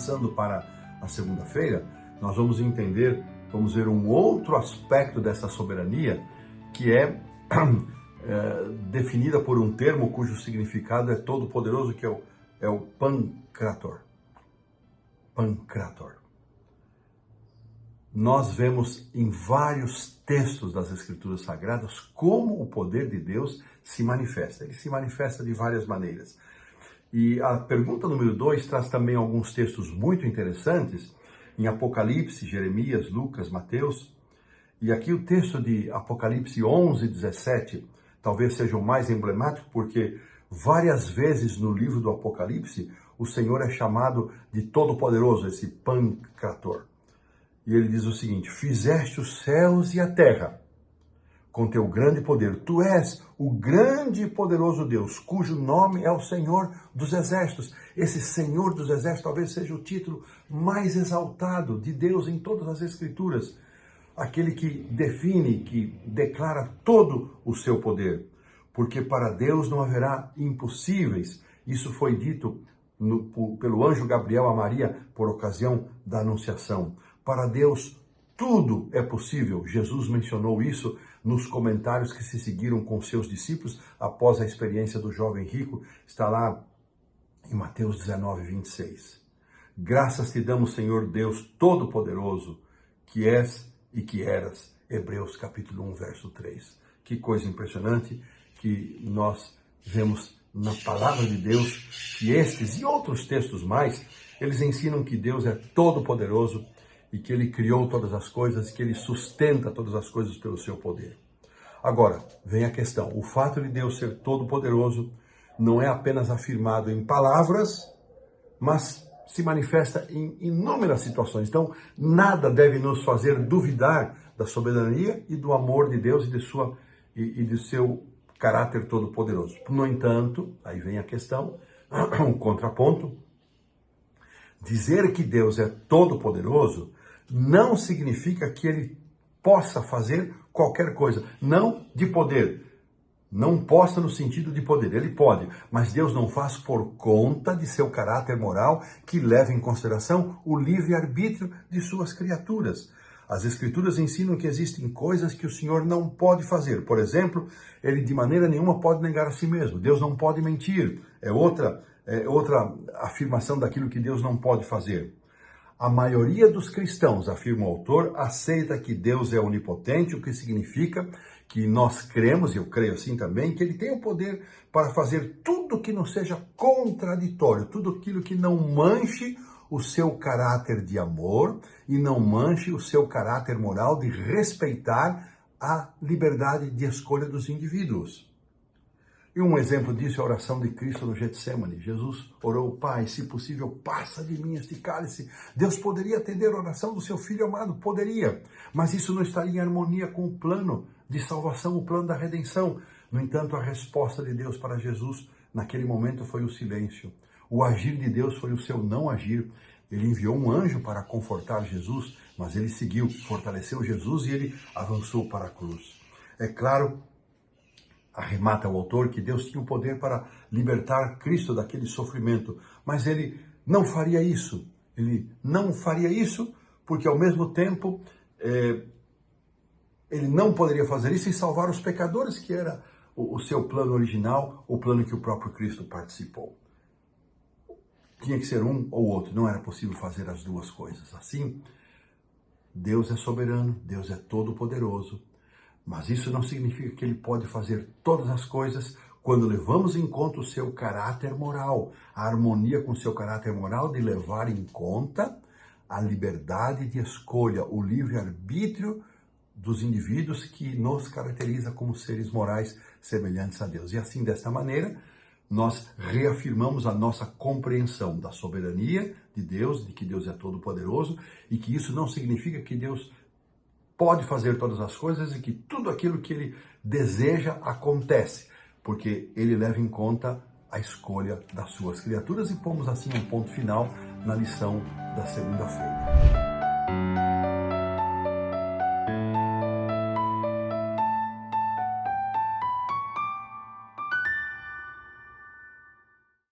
passando para a segunda-feira, nós vamos entender, vamos ver um outro aspecto dessa soberania, que é, definida por um termo cujo significado é todo-poderoso, que é o Pancrator. Pancrator. Nós vemos em vários textos das Escrituras Sagradas como o poder de Deus se manifesta. Ele se manifesta de várias maneiras. E a pergunta número 2 traz também alguns textos muito interessantes, em Apocalipse, Jeremias, Lucas, Mateus. E aqui o texto de Apocalipse 11, 17, talvez seja o mais emblemático, porque várias vezes no livro do Apocalipse, o Senhor é chamado de Todo-Poderoso, esse Pancrator. E ele diz o seguinte: fizeste os céus e a terra com teu grande poder. Tu és o grande e poderoso Deus, cujo nome é o Senhor dos Exércitos. Esse Senhor dos Exércitos talvez seja o título mais exaltado de Deus em todas as Escrituras. Aquele que define, que declara todo o seu poder. Porque para Deus não haverá impossíveis. Isso foi dito pelo anjo Gabriel a Maria por ocasião da Anunciação. Para Deus tudo é possível. Jesus mencionou isso nos comentários que se seguiram com seus discípulos após a experiência do jovem rico. Está lá em Mateus 19, 26. Graças te damos, Senhor Deus Todo-Poderoso, que és e que eras. Hebreus capítulo 1, verso 3. Que coisa impressionante que nós vemos na palavra de Deus, que estes e outros textos mais, eles ensinam que Deus é todo-poderoso e que Ele criou todas as coisas, e que Ele sustenta todas as coisas pelo seu poder. Agora, vem a questão. O fato de Deus ser todo-poderoso não é apenas afirmado em palavras, mas se manifesta em inúmeras situações. Então, nada deve nos fazer duvidar da soberania e do amor de Deus e de seu caráter todo-poderoso. No entanto, aí vem a questão, um contraponto. Dizer que Deus é todo-poderoso não significa que Ele possa fazer qualquer coisa. Não de poder. Não possa no sentido de poder. Ele pode, mas Deus não faz por conta de seu caráter moral, que leva em consideração o livre-arbítrio de suas criaturas. As Escrituras ensinam que existem coisas que o Senhor não pode fazer. Por exemplo, Ele de maneira nenhuma pode negar a si mesmo. Deus não pode mentir. É outra afirmação daquilo que Deus não pode fazer. A maioria dos cristãos, afirma o autor, aceita que Deus é onipotente, o que significa que nós cremos, e eu creio assim também, que Ele tem o poder para fazer tudo que não seja contraditório, tudo aquilo que não manche o seu caráter de amor e não manche o seu caráter moral de respeitar a liberdade de escolha dos indivíduos. E um exemplo disso é a oração de Cristo no Getsemane. Jesus orou: Pai, se possível, passa de mim este cálice. Deus poderia atender a oração do seu Filho amado? Poderia. Mas isso não estaria em harmonia com o plano de salvação, o plano da redenção. No entanto, a resposta de Deus para Jesus naquele momento foi o silêncio. O agir de Deus foi o seu não agir. Ele enviou um anjo para confortar Jesus, mas ele seguiu, fortaleceu Jesus e ele avançou para a cruz. É claro, arremata o autor, que Deus tinha o poder para libertar Cristo daquele sofrimento, mas Ele não faria isso. Ele não faria isso porque, ao mesmo tempo, Ele não poderia fazer isso e salvar os pecadores, que era o seu plano original, o plano que o próprio Cristo participou. Tinha que ser um ou outro, não era possível fazer as duas coisas. Assim, Deus é soberano, Deus é todo-poderoso, mas isso não significa que Ele pode fazer todas as coisas quando levamos em conta o seu caráter moral, a harmonia com o seu caráter moral de levar em conta a liberdade de escolha, o livre-arbítrio dos indivíduos que nos caracteriza como seres morais semelhantes a Deus. E assim, desta maneira, nós reafirmamos a nossa compreensão da soberania de Deus, de que Deus é todo-poderoso e que isso não significa que Deus pode fazer todas as coisas e que tudo aquilo que Ele deseja acontece, porque Ele leva em conta a escolha das suas criaturas. E pomos assim um ponto final na lição da segunda-feira.